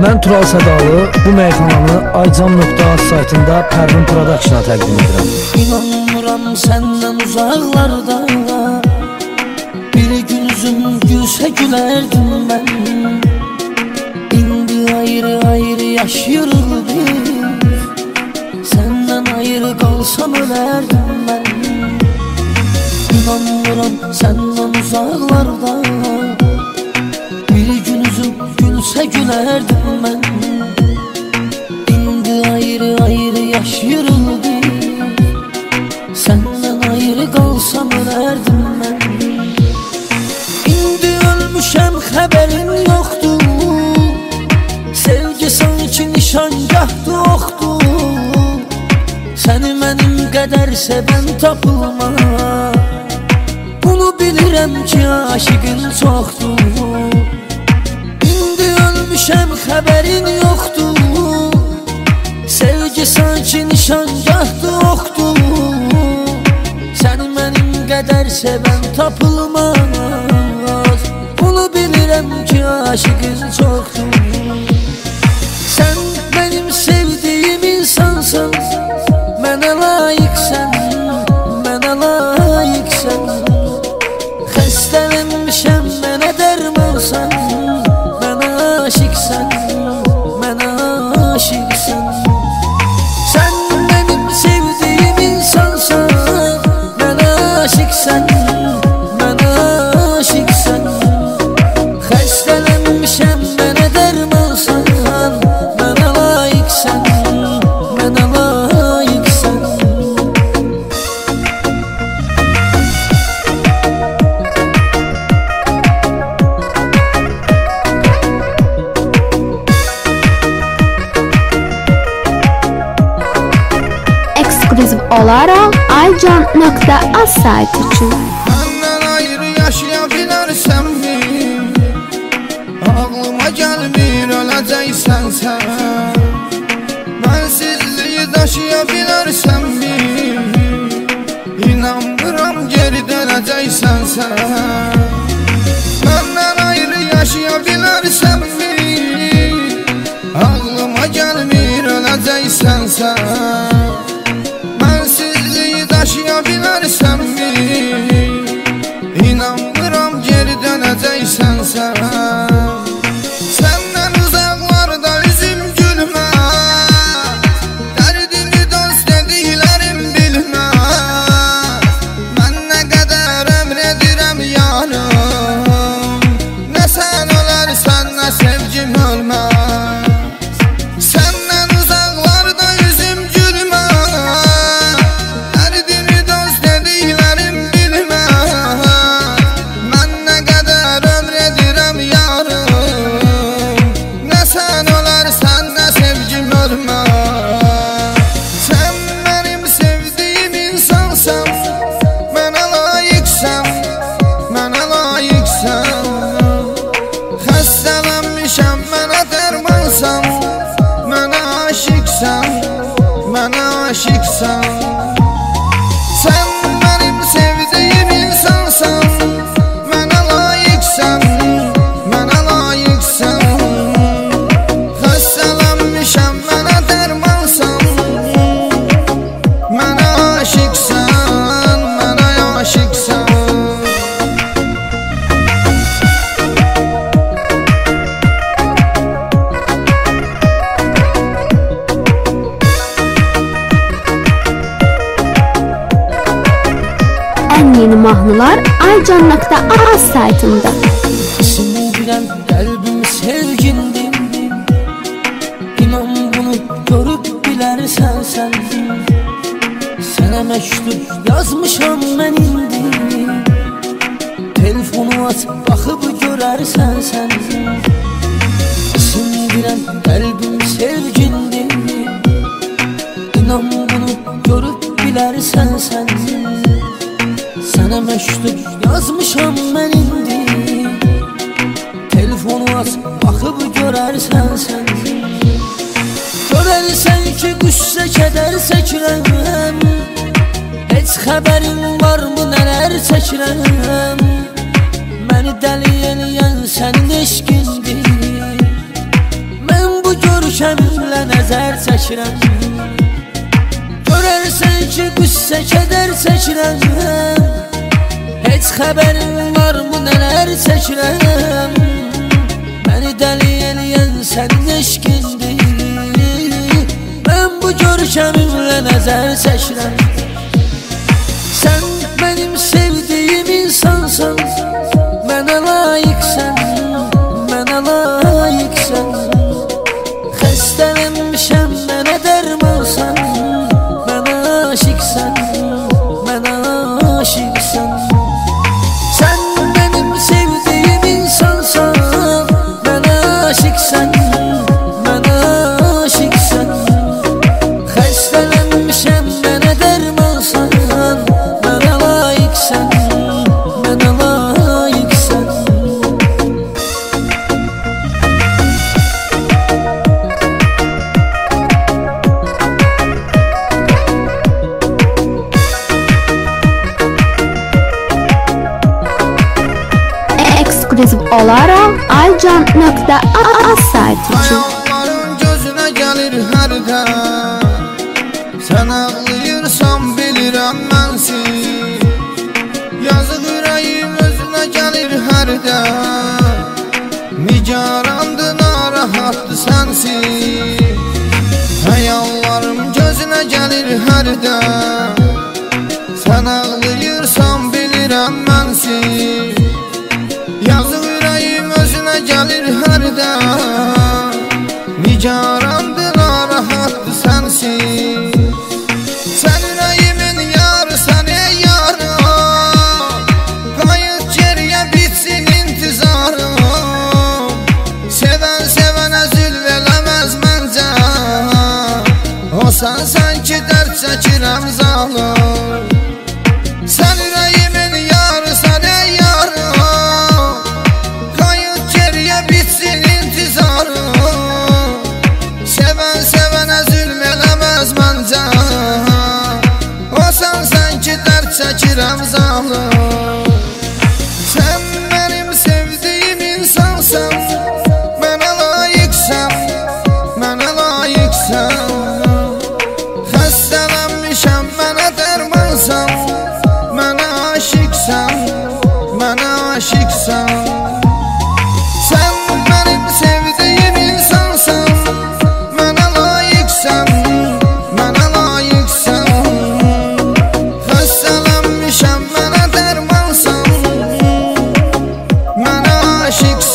Mən Tural Sədalı bu meyxananı Aycan.az saytında Pərvin Production'a təqdim edirəm. İnanmıram səndən uzaqlarda, bir gün üzüm gülsə gülərdim mən. İndi ayrı-ayrı yaşayırıq biz, səndən ayrı qalsam ölərdim mən. İnanmıram səndən uzaqlarda, bir gün üzüm gülsə gülərdim mən. İndi ayrı-ayrı yaşayırıq biz, səndən ayrı qalsam ölərdim mən. İndi ölmüşəm xəbərin yoxdur, sevgi sanki nişangahdı oxdur. Səni mənim qədər sevən tapılmaz, bunu bilirəm ki aşıqın çoxdur. İndi ölmüşəm xəbərin yoxdur, sevgi sanki nişangahdı oxdur. Səni mənim qədər sevən tapılmaz, bunu bilirəm ki aşıqın çoxdur. Sən mənim sevdiyim insansan, mənə layiqsən, mənə layiqsən. Xəstələnmişəm, mənə dərmansan, mənə aşiqsən, mənə aşiqsən. Sən mənim sevdiyim insansan, mənə aşiqsən, mənə aşiqsən. Xəstələnmişəm, mənə dərmansan, mənə layiqsən, mənə layiqsən. Ekskluziv olaraq Aycan.az saytı üçün. Məndən ayrı yaşaya bilərsənmi? Ağlıma gəlmir öləcəksən sən. Mənsizliyi daşıya bilərsənmi? İnanmıram geri dönəcəksən sən. Məndən ayrı yaşaya bilərsənmi? Ağlıma gəlmir öləcəksən sən. Mənsizliyi daşıya bilərsənmi? İnanmıram geri dönəcəksən sən. Səndən uzaqlarda üzüm gülməz, dərdimi dost dediklərim bilməz. Mən nə qədər əmr edirəm yanım, nə sən ölərsən, nə sevgim ölməz. Səndən uzaqlarda üzüm gülməz, dərdimi dost dediklərim bilməz. Mən nə qədər ömr edirəm yarım, nə sən ölərsən, nə sevgim ölməz. Sən mənim sevdiyim insansan, mənə layiqsən, mənə layiqsən. Xəstələnmişəm, mənə dərmansan, mənə aşiqsən, mənə aşiqsən. Sən mənim sevdiyim insansan, mənə layiqsən, mənə layiqsən. Xəstələnmişəm, mənə dərmansan, mənə aşiqsən, mənə aşiqsən. Ən yeni mahnılar Aycan.az saytında. Sindirəm qəlbim sevgindir, İnan bunu görüb bilərsən sən. Sənə məktub yazmışam mən indi, telefonu aç baxıb görərsən sən. Sindirəm qəlbim sevgindir, İnan bunu görüb bilərsən sən. Sənə məktub yazmışam mən indi, telefonu aç baxıb görərsən sən. Görərsən ki qüssə kədər çəkirəm, heç xəbərin varmı nələr çəkirəm. Məni dəli eləyən sənin eşqindir, mən nəzər çəkirəm. Görərsən ki, qüssə kədər çəkirəm. Heç xəbərin var mı nələr çəkirəm. Məni dəli eləyən sənin eşqindir. Mən bu görkəmimlə nəzər çəkirəm. Sən mənim sevdiyim insansan, mənə layiqsən, mənə layiqsən. Xəstələnmişəm, mənə dərmansan, mənə aşiqsən, mənə aşiqsən. Sən mənim sevdiyim insansan, mənə aşiqsən, mənə aşiqsən. Xəstələnmişəm, mənə dərmansan, mənə layiqsən, mənə layiqsən. Ekskluziv olaraq iCan.az sayti üçün. Hayalların gözünə gəlir hərdən. Sən ağlayırsan bilirəm mənsin. Yazıq ürəyim özünə gəlir hərdən. Nigarandı, narahatdı sənsin. Hayallarım gözünə gəlir hərdən. Sən ağlayırsan bilirəm mənsin. Yazıq ürəyim özünə gəlir hərdən. Nigarandı, narahatdı sənsin. Sən ürəyimin yarısan ey yarım. Qayıt geriyə bitsin intizarım. Sevən sevənə zülm eləməz məncə. O sənsən ki dərd çəkirəm zalım. Sən ürəyimin yarısan ey yarım. Qayıt geriyə bitsin intizarım. Sevən sevənə zülm eləməz məncə. O sənsən ki dərd çəkirəm zalım. Sən mənim sevdiyim insansan, mənə layiqsən, mənə layiqsən. Xəstələnmişəm, mənə dərmansan, mənə aşiqsən, mənə aşiqsən. Sən mənim sevdiyim insansan, mənə layiqsən, mənə layiqsən. Xəstələnmişəm, mənə dərmansan, mənə aşiqsən.